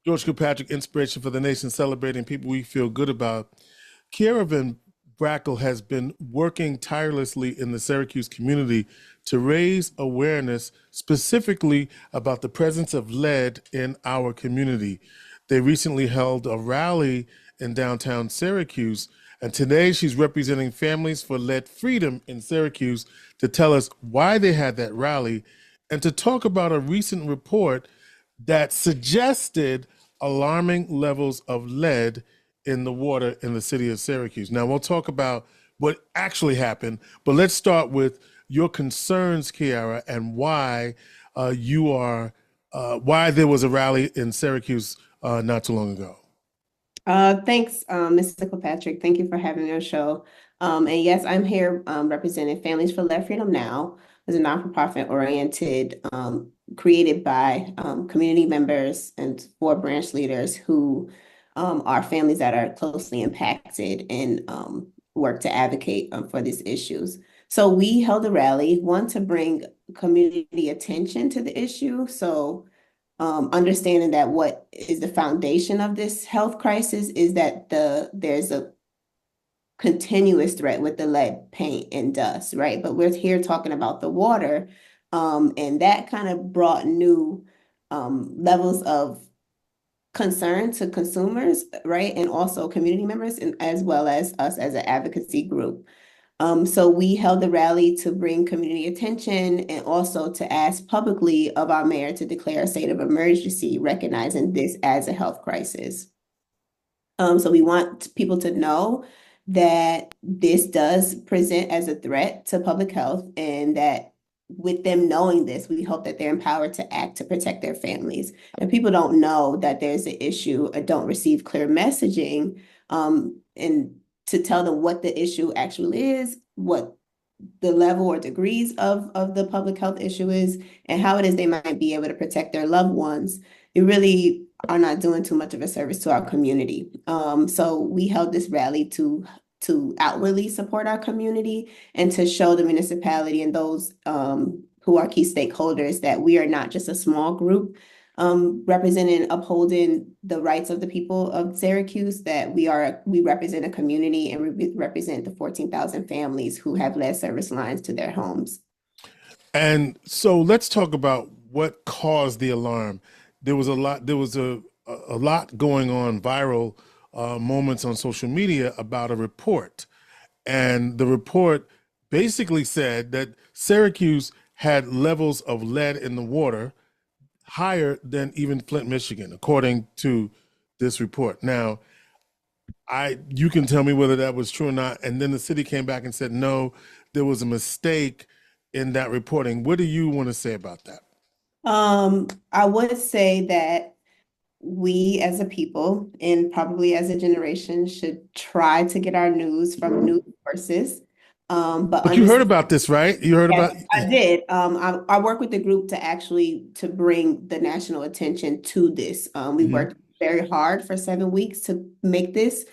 George Kilpatrick Inspiration for the Nation, celebrating people we feel good about. Kiara Van Brackle has been working tirelessly in the Syracuse community to raise awareness specifically about the presence of lead in our community. They recently held a rally in downtown Syracuse, and today she's representing Families for Lead Freedom in Syracuse to tell us why they had that rally and to talk about a recent report that suggested alarming levels of lead in the water in the city of Syracuse. Now, we'll talk about what actually happened, but let's start with your concerns, Kiara, and why why there was a rally in Syracuse not too long ago. Thanks, Mr. Kilpatrick. Thank you for having me on the show. And yes, I'm here representing Families for Lead Freedom Now. It's a non-for-profit oriented, created by community members and 4 branch leaders who are families that are closely impacted and work to advocate for these issues. So we held a rally, one, to bring community attention to the issue. So understanding that what is the foundation of this health crisis is that there's a continuous threat with the lead paint and dust, right? But we're here talking about the water, and that kind of brought new levels of concern to consumers, right? And also community members, and as well as us as an advocacy group. So we held the rally to bring community attention and also to ask publicly of our mayor to declare a state of emergency, recognizing this as a health crisis. So we want people to know that this does present as a threat to public health, and that with them knowing this, we hope that they're empowered to act to protect their families. And people don't know that there's an issue or don't receive clear messaging, and to tell them what the issue actually is, what the level or degrees of the public health issue is, and how it is they might be able to protect their loved ones. They really are not doing too much of a service to our community. So we held this rally to outwardly support our community and to show the municipality and those who are key stakeholders that we are not just a small group representing, upholding the rights of the people of Syracuse, that we represent a community, and we represent the 14,000 families who have lead service lines to their homes. And so let's talk about what caused the alarm. There was a lot going on, viral moments on social media about a report. And the report basically said that Syracuse had levels of lead in the water higher than even Flint, Michigan, according to this report. Now, you can tell me whether that was true or not. And then the city came back and said, no, there was a mistake in that reporting. What do you want to say about that? I would say that we as a people, and probably as a generation, should try to get our news from news sources. But you heard about this, right? You heard about it? I did. I work with the group to bring the national attention to this. We worked very hard for 7 weeks to make this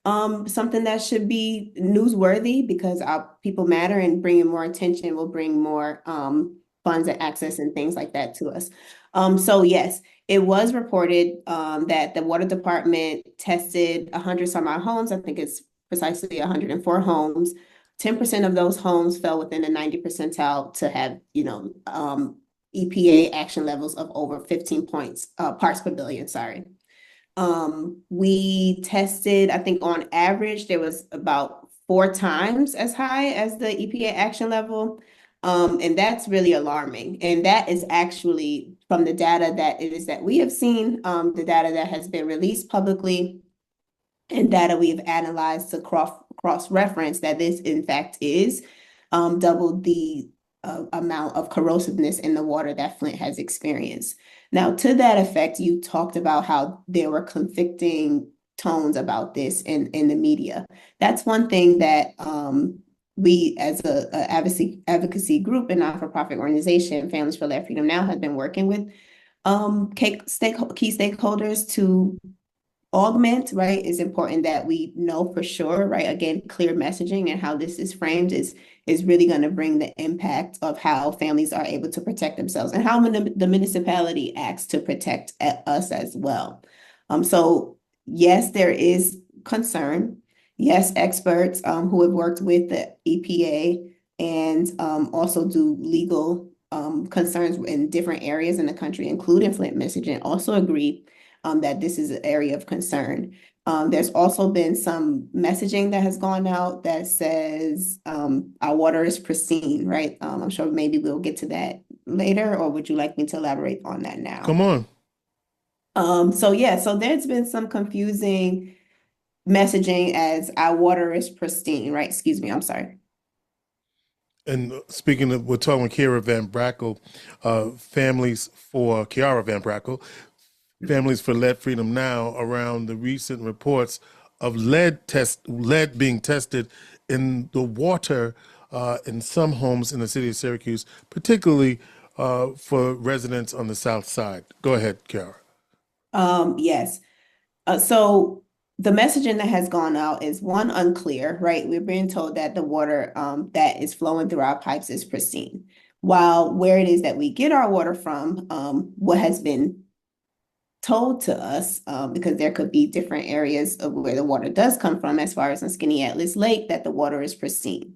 something that should be newsworthy, because our people matter, and bringing more attention will bring more funds and access and things like that to us. So yes, it was reported that the water department tested 100 some odd homes. I think it's precisely 104 homes. 10% of those homes fell within the 90 percentile to have, EPA action levels of over 15 parts per billion, sorry. We tested, I think on average, there was about 4 times as high as the EPA action level. And that's really alarming. And that is actually from the data that we have seen, the data that has been released publicly, and data we've analyzed to cross-reference that this, in fact, is double the amount of corrosiveness in the water that Flint has experienced. Now, to that effect, you talked about how there were conflicting tones about this in the media. That's one thing that we, as a advocacy group and not-for-profit organization, Families for Lead Freedom Now, has been working with key stakeholders to augment, right? It's important that we know for sure, right? Again, clear messaging and how this is framed is really going to bring the impact of how families are able to protect themselves and how the municipality acts to protect us as well. So yes, there is concern. Yes, experts who have worked with the EPA and also do legal concerns in different areas in the country, including Flint, Michigan, also agree that this is an area of concern. There's also been some messaging that has gone out that says our water is pristine, right? I'm sure maybe we'll get to that later, or would you like me to elaborate on that now? Come on. So there's been some confusing messaging as our water is pristine, right? Excuse me, I'm sorry. And speaking of, we're talking with Kiara Van Brackle, Kiara Van Brackle, Families for Lead Freedom Now, around the recent reports of lead being tested in the water in some homes in the city of Syracuse, particularly for residents on the south side. Go ahead, Kiara. Yes. So the messaging that has gone out is one, unclear, right? We're being told that the water that is flowing through our pipes is pristine. While where it is that we get our water from, what has been told to us, because there could be different areas of where the water does come from, as far as in Skinny Atlas Lake, that the water is pristine.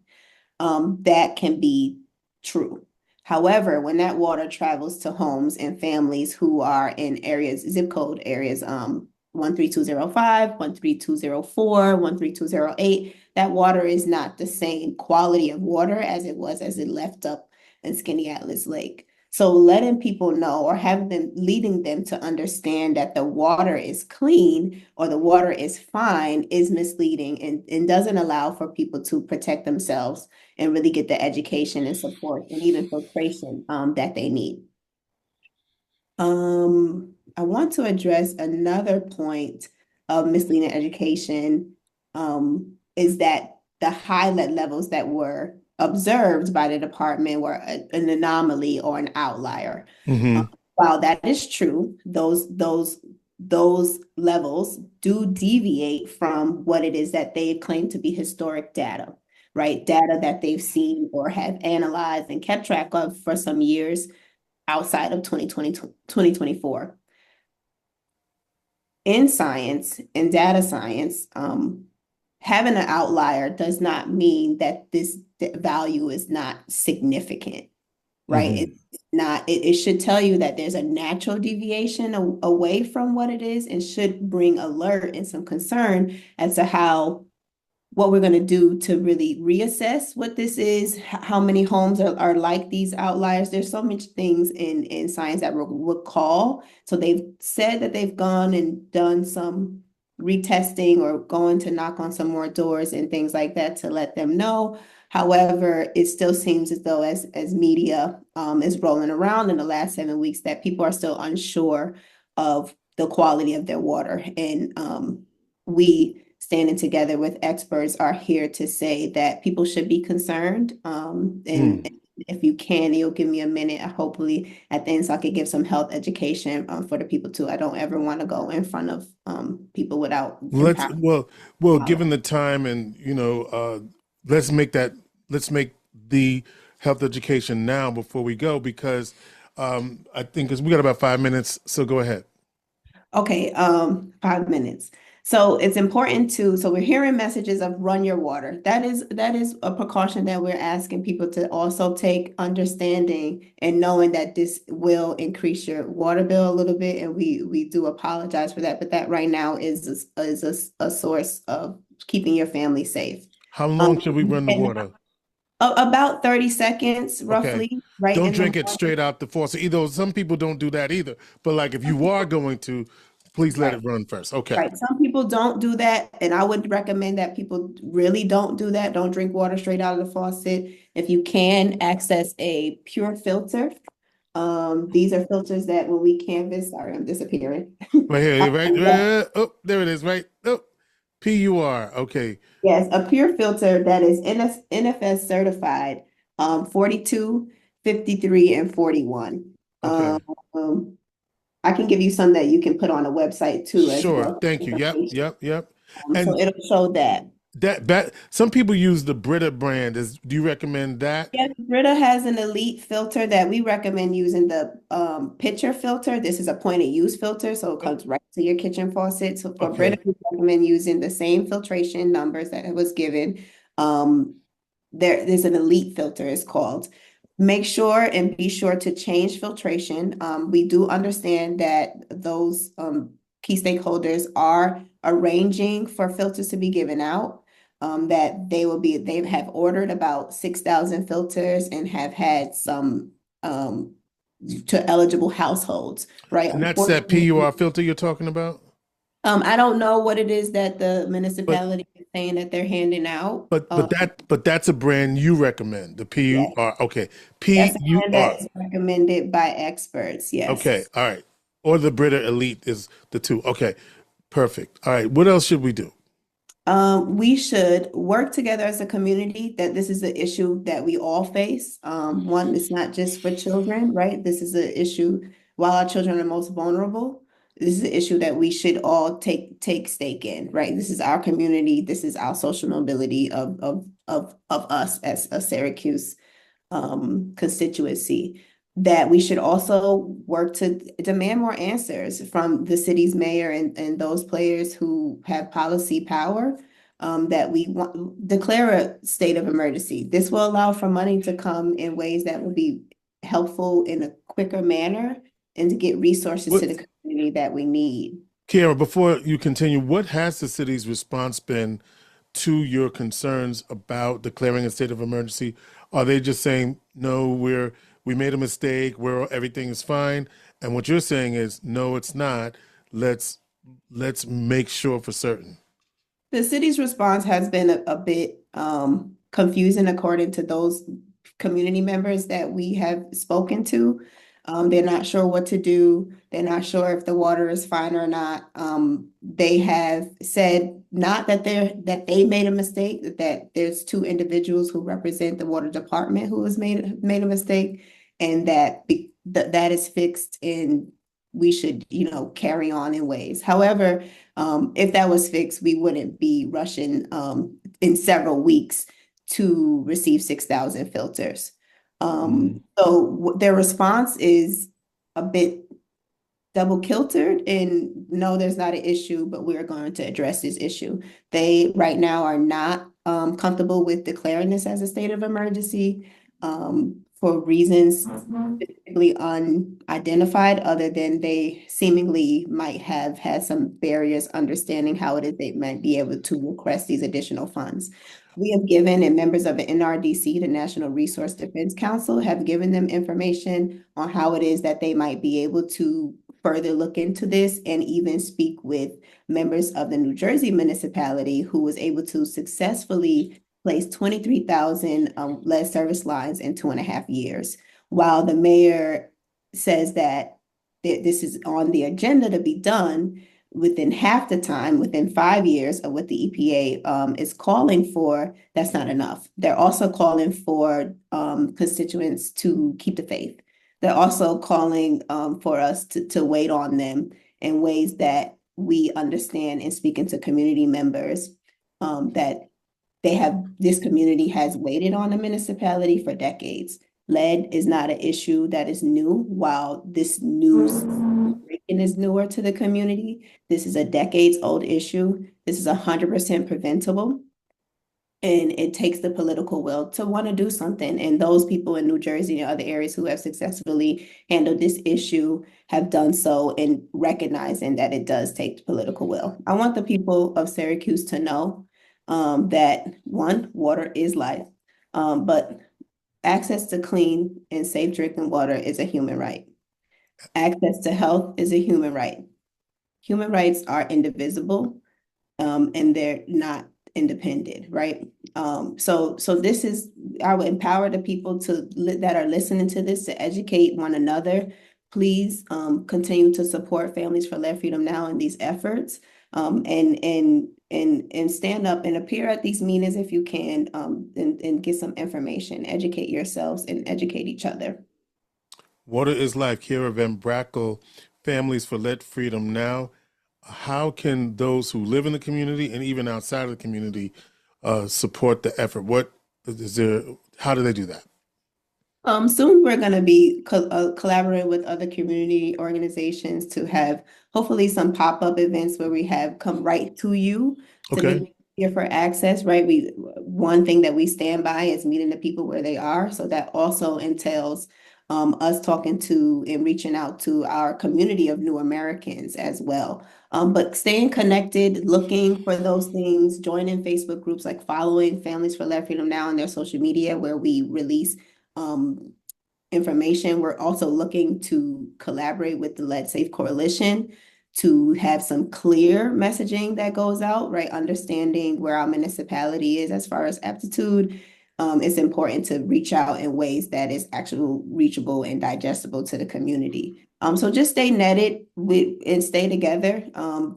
That can be true. However, when that water travels to homes and families who are in areas, zip code areas, 13205, 13204, 13208, that water is not the same quality of water as it was as it left up in Skinny Atlas Lake. So letting people know or leading them to understand that the water is clean or the water is fine is misleading and doesn't allow for people to protect themselves and really get the education and support and even filtration that they need. I want to address another point of misleading education is that the high lead levels that were observed by the department were an anomaly or an outlier. Mm-hmm. While that is true, those levels do deviate from what it is that they claim to be historic data, right? Data that they've seen or have analyzed and kept track of for some years outside of 2020, 2024. In science, in data science, having an outlier does not mean that this value is not significant, right? Mm-hmm. It's not, it should tell you that there's a natural deviation away from what it is and should bring alert and some concern as to what we're going to do to really reassess what this is, how many homes are like these outliers. There's so much things in science that would call. So they've said that they've gone and done some retesting or going to knock on some more doors and things like that to let them know. However, it still seems as though as media is rolling around in the last 7 weeks that people are still unsure of the quality of their water. And we standing together with experts are here to say that people should be concerned. And if you can, you'll give me a minute, hopefully at the end, so I could give some health education for the people too. I don't ever want to go in front of people without Given the time and let's make the health education now before we go, because I think we got about 5 minutes, so go ahead. Okay, 5 minutes. So it's important so we're hearing messages of run your water. That is a precaution that we're asking people to also take, understanding and knowing that this will increase your water bill a little bit. And we do apologize for that, but that right now is a source of keeping your family safe. How long should we run the water? About 30 seconds, roughly. Okay. Right. Don't drink it straight out the faucet. Some people don't do that either. But like if you are going to, please let it run first. Okay. Right. Some people don't do that. And I would recommend that people really don't do that. Don't drink water straight out of the faucet. If you can, access a pure filter. These are filters that when we canvas, sorry, I'm disappearing. Right here, right? Oh, there it is, right? Oh, PUR. Okay. Yes, a pure filter that is NFS certified, 42, 53, and 41. Okay. I can give you some that you can put on a website too as Sure. well. Thank you. Yep. So it'll show that. That some people use the Brita brand. Do you recommend that? Yes, Brita has an elite filter that we recommend using the pitcher filter. This is a point of use filter, so it comes right to your kitchen faucet. So for Brita, Okay. we recommend using the same filtration numbers that it was given. Um, there's an elite filter, it's called. Make sure and be sure to change filtration. We do understand that those key stakeholders are arranging for filters to be given out. That they have ordered about 6,000 filters and have had some to eligible households, right? And that's that Unfortunately, PUR filter you're talking about? I don't know what it is that the But municipality is saying that they're handing out. but that's a brand you recommend. The Yes, PUR. Okay. that's a brand PUR. that is recommended by experts. Okay. Yes. All right. Or the Brita Elite is the two. Okay. Perfect. All right. What else should we do? We should work together as a community that this is an issue that we all face. One, it's not just for children, right? This is an issue while our children are most vulnerable. This is an issue that we should all take stake in, right? This is our community. This is our social mobility of us as a Syracuse constituency, that we should also work to demand more answers from the city's mayor and those players who have policy power, that we want declare a state of emergency. This will allow for money to come in ways that will be helpful in a quicker manner and to get resources to What, the community that we need. Kiara, before you continue, what has the city's response been to your concerns about declaring a state of emergency? Are they just saying, no, we made a mistake, everything is fine? And what you're saying is, no, it's not. Let's make sure for certain. The city's response has been a bit confusing according to those community members that we have spoken to. They're not sure what to do. They're not sure if the water is fine or not. They have said not that they made a mistake, that there's two individuals who represent the water department who has made a mistake, and that is fixed and we should, carry on in ways. However, if that was fixed, we wouldn't be rushing in several weeks to receive 6,000 filters. So their response is a bit double kiltered, and no, there's not an issue, but we're going to address this issue. They right now are not comfortable with declaring this as a state of emergency for reasons specifically unidentified, other than they seemingly might have had some barriers understanding how it is they might be able to request these additional funds. We have given, and members of the NRDC, the National Resource Defense Council, have given them information on how it is that they might be able to further look into this, and even speak with members of the New Jersey municipality who was able to successfully place 23,000 lead service lines in 2.5 years. While the mayor says that this is on the agenda to be done within half the time, within 5 years of what the EPA is calling for, that's not enough. They're also calling for constituents to keep the faith. They're also calling for us to wait on them in ways that we understand, and speaking to community members, that this community has waited on the municipality for decades. Lead is not an issue that is new. While this news is newer to the community, this is a decades-old issue. This is 100% preventable. And it takes the political will to want to do something. And those people in New Jersey and other areas who have successfully handled this issue have done so in recognizing that it does take political will. I want the people of Syracuse to know that, one, water is life, but access to clean and safe drinking water is a human right. Access to health is a human right. Human rights are indivisible, and they're not independent, right? So this is, I would empower the people that are listening to this to educate one another. Please continue to support Families for Lead Freedom Now in these efforts, and stand up and appear at these meetings if you can, and get some information, educate yourselves and educate each other. Water is Life, Kiara Van Brackle, Families for Lead Freedom Now. How can those who live in the community and even outside of the community support the effort? What is there? How do they do that? Soon we're going to be collaborating with other community organizations to have hopefully some pop-up events where we have come right to you to make Okay. it easier for access, right? One thing that we stand by is meeting the people where they are. So that also entails us talking to and reaching out to our community of new Americans as well. But staying connected, looking for those things, joining Facebook groups, like following Families for Left Freedom Now on their social media where we release um, information. We're also looking to collaborate with the Lead Safe Coalition to have some clear messaging that goes out, right? Understanding where our municipality is as far as aptitude. It's important to reach out in ways that is actually reachable and digestible to the community. So just stay netted and stay together,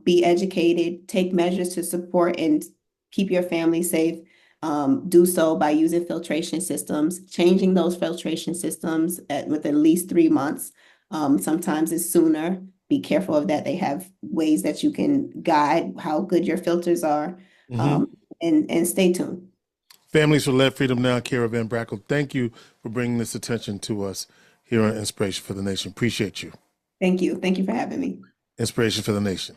be educated, take measures to support and keep your family safe. Do so by using filtration systems, changing those filtration systems with at least 3 months. Sometimes it's sooner. Be careful of that. They have ways that you can guide how good your filters are, Mm-hmm. and stay tuned. Families for Left Freedom Now, Kiara Van Brackle, thank you for bringing this attention to us here on Inspiration for the Nation. Appreciate you. Thank you. Thank you for having me. Inspiration for the Nation.